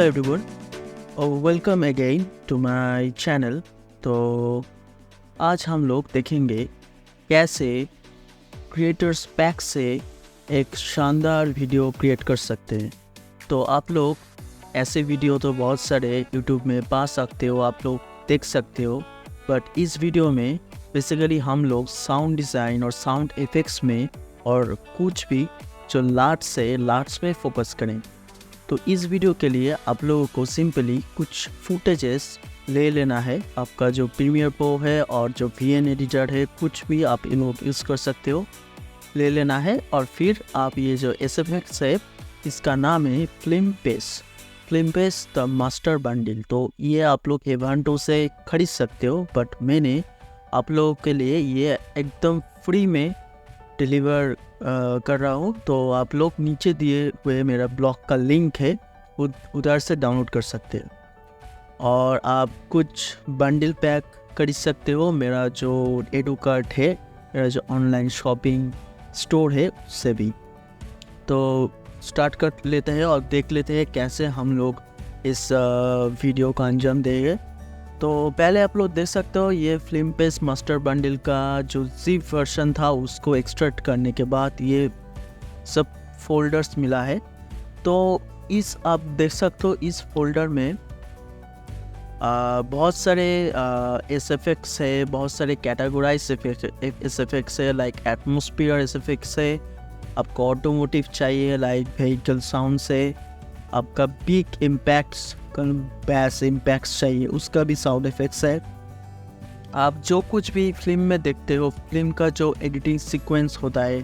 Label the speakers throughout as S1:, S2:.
S1: everyone, welcome again to my channel। तो आज हम लोग देखेंगे कैसे क्रिएटर्स पैक से एक शानदार वीडियो क्रिएट कर सकते हैं। तो आप लोग ऐसे वीडियो तो बहुत सारे यूट्यूब में पा सकते हो, आप लोग देख सकते हो, बट इस वीडियो में बेसिकली हम लोग साउंड डिज़ाइन और साउंड इफ़ेक्ट्स में और कुछ भी जो लाट्स में फोकस करें। तो इस वीडियो के लिए आप लोगों को सिंपली कुछ फुटेजेस ले लेना है। आपका जो प्रीमियर प्रो है और जो VN एडिटर है, कुछ भी आप इन लोग यूज़ कर सकते हो, ले लेना है। और फिर आप ये जो SFX है, इसका नाम है फिल्मपेस द मास्टर बंडल। तो ये आप लोग एवांटो से खरीद सकते हो, बट मैंने आप लोगों के लिए ये एकदम फ्री में डिलीवर कर रहा हूँ। तो आप लोग नीचे दिए हुए मेरा ब्लॉग का लिंक है, उधर से डाउनलोड कर सकते हो और आप कुछ बंडल पैक खरीद सकते हो। मेरा जो एडुकार्ट है, मेरा जो ऑनलाइन शॉपिंग स्टोर है, उससे भी। तो स्टार्ट कर लेते हैं और देख लेते हैं कैसे हम लोग इस वीडियो का अंजाम देंगे। तो पहले आप लोग देख सकते हो ये फिल्मपेस मास्टर बंडल का जो ज़िप वर्जन था, उसको एक्सट्रैक्ट करने के बाद ये सब फोल्डर्स मिला है। तो इस आप देख सकते हो इस फोल्डर में बहुत सारे SFX है, बहुत सारे कैटेगराइज SFX है, लाइक एटमॉस्फेयर SFX है। आपको ऑटोमोटिव चाहिए, लाइक व्हीकल साउंड से। आपका बिग इम्पैक्ट्स, बैस इम्पैक्ट्स चाहिए, उसका भी साउंड इफेक्ट्स है। आप जो कुछ भी फिल्म में देखते हो, फिल्म का जो एडिटिंग सीक्वेंस होता है,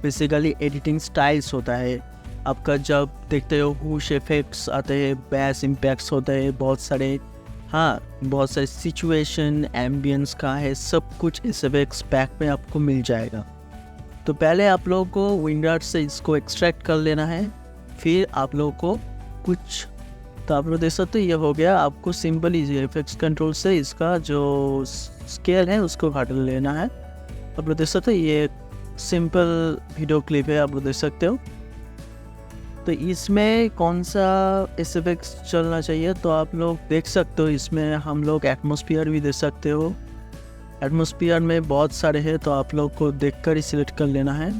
S1: बेसिकली एडिटिंग स्टाइल्स होता है। आपका जब देखते हो हुश इफेक्ट्स आते हैं, बैस इम्पैक्ट्स होते हैं, बहुत सारे सिचुएशन एम्बियंस का है, सब कुछ SFX पैक में आपको मिल जाएगा। तो पहले आप लोगों को विंडार्ट से इसको एक्सट्रैक्ट कर लेना है। फिर आप लोगों को कुछ, तो आप लोग देख सकते हो ये हो गया। आपको सिंपल इजी एफेक्ट्स कंट्रोल से इसका जो स्केल है उसको घटा लेना है। आप लोग देख सकते हो ये सिंपल वीडियो क्लिप है, आप लोग देख सकते हो। तो इसमें कौन सा SFX चलना चाहिए, तो आप लोग देख सकते हो इसमें हम लोग एटमॉस्फेयर भी देख सकते हो। एटमॉस्फेयर में बहुत सारे हैं, तो आप लोग को देखकर ही सिलेक्ट कर लेना है।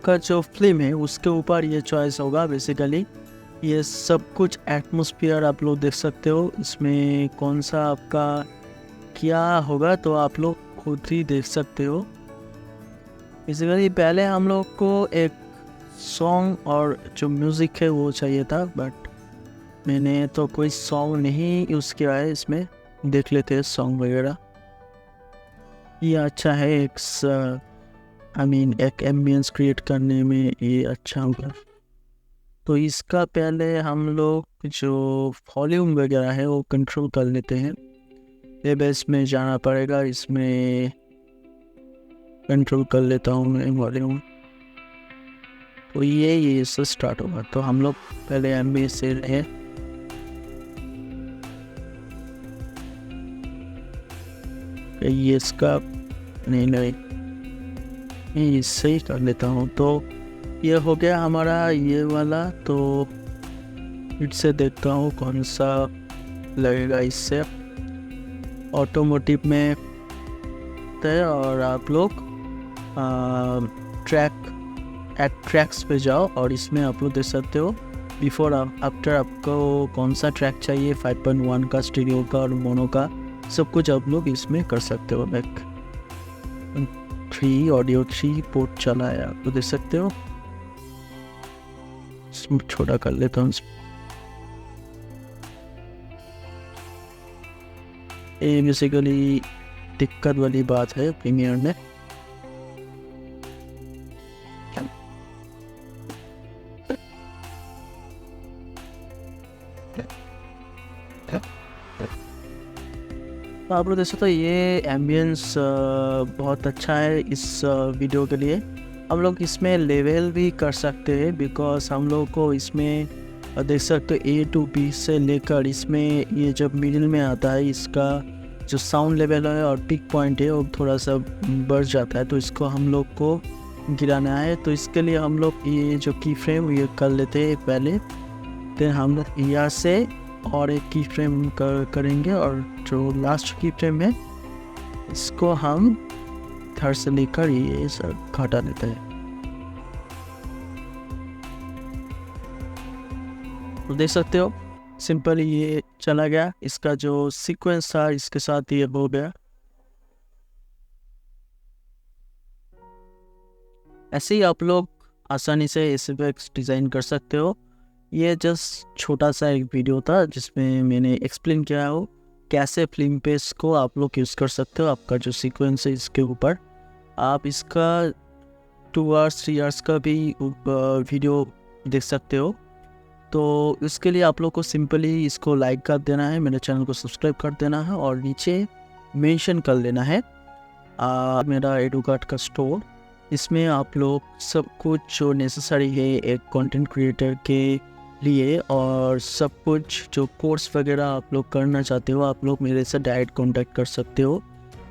S1: का जो फिल्म है उसके ऊपर ये चॉइस होगा। बेसिकली ये सब कुछ एटमॉस्फेयर आप लोग देख सकते हो, इसमें कौन सा आपका क्या होगा तो आप लोग खुद ही देख सकते हो। बेसिकली पहले हम लोग को एक सॉन्ग और जो म्यूज़िक है वो चाहिए था, बट मैंने तो कोई सॉन्ग नहीं यूज़ किया है इसमें। देख लेते हैं सॉन्ग वगैरह। ये अच्छा है, एक एम्बियंस क्रिएट करने में ये अच्छा होगा। तो इसका पहले हम लोग जो वॉल्यूम वगैरह है वो कंट्रोल कर लेते हैं। बेस में जाना पड़ेगा, इसमें कंट्रोल कर लेता हूँ मैं वॉल्यूम। तो ये से स्टार्ट होगा। तो हम लोग पहले एम्बियंस से रहे, ये इसका नहीं इससे ही कर लेता हूँ। तो ये हो गया हमारा ये वाला। तो फिर से देखता हूँ कौन सा लगेगा इससे। ऑटोमोटिव में है और आप लोग ट्रैक्स पे जाओ और इसमें आप लोग देख सकते हो बिफोर आफ्टर आपको कौन सा ट्रैक चाहिए, 5.1 का, स्टीरियो का और मोनो का, सब कुछ आप लोग इसमें कर सकते हो। लाइक 3 ऑडियो 3 पोर्ट चला है, आप तो देख सकते हो। छोटा कर लेता हूँ। ये बेसिकली दिक्कत वाली बात है प्रीमियर में। तो आप लोग देख सकते हो ये एम्बियंस बहुत अच्छा है इस वीडियो के लिए। हम लोग इसमें लेवल भी कर सकते हैं बिकॉज हम लोग को इसमें देख सकते हो A to B से लेकर इसमें ये जब मिडिल में आता है इसका जो साउंड लेवल है और पिक पॉइंट है वो थोड़ा सा बढ़ जाता है, तो इसको हम लोग को गिराना है। तो इसके लिए हम लोग ये जो की फ्रेम ये कर लेते हैं पहले, फिर हम लोग यहाँ से और एक की फ्रेम करेंगे और जो लास्ट की फ्रेम है इसको हम थर्ड से लेकर ये सब घटा देते हैं। तो देख सकते हो सिंपल ये चला गया, इसका जो सीक्वेंस था इसके साथ ये हो गया। ऐसे ही आप लोग आसानी से SFX डिज़ाइन कर सकते हो। ये जस्ट छोटा सा एक वीडियो था जिसमें मैंने एक्सप्लेन किया हो कैसे फिल्म पेज को आप लोग यूज़ कर सकते हो। आपका जो सीक्वेंस है इसके ऊपर आप इसका 2 hours 3 hours का भी वीडियो देख सकते हो। तो इसके लिए आप लोग को सिंपली इसको लाइक कर देना है, मेरे चैनल को सब्सक्राइब कर देना है और नीचे मेंशन कर लेना है मेरा एडुकार्ट का स्टोर। इसमें आप लोग सब कुछ जो नेसेसरी है एक कंटेंट क्रिएटर के लिए और सब कुछ जो कोर्स वगैरह आप लोग करना चाहते हो आप लोग मेरे से डायरेक्ट कांटेक्ट कर सकते हो।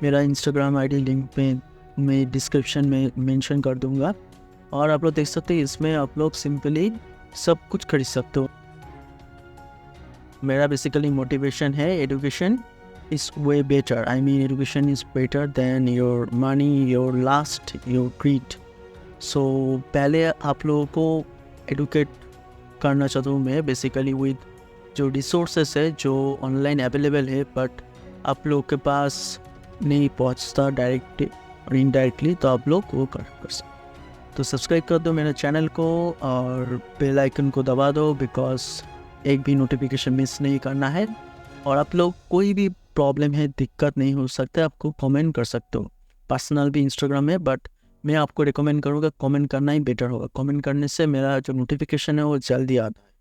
S1: मेरा इंस्टाग्राम आईडी लिंक पे मैं डिस्क्रिप्शन में मेंशन कर दूंगा और आप लोग देख सकते हैं इसमें आप लोग सिंपली सब कुछ खरीद सकते हो। मेरा बेसिकली मोटिवेशन है education is way better, I mean education is better than your money, your lust, your greed. So पहले आप लोगों को एडुकेट करना चाहता हूँ मैं बेसिकली विद जो रिसोर्सेस है जो ऑनलाइन अवेलेबल है बट आप लोग के पास नहीं पहुँचता डायरेक्टली और इनडायरेक्टली, तो आप लोग वो कर सकते। तो सब्सक्राइब कर दो मेरे चैनल को और बेल आइकन को दबा दो बिकॉज एक भी नोटिफिकेशन मिस नहीं करना है। और आप लोग कोई भी प्रॉब्लम है, दिक्कत नहीं हो सकता, आपको कमेंट कर सकते हो। पर्सनल भी इंस्टाग्राम है बट मैं आपको रिकमेंड करूँगा कमेंट करना ही बेटर होगा। कमेंट करने से मेरा जो नोटिफिकेशन है वो जल्दी आता है।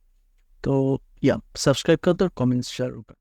S1: तो या सब्सक्राइब कर दो और कमेंट्स जरूर कर।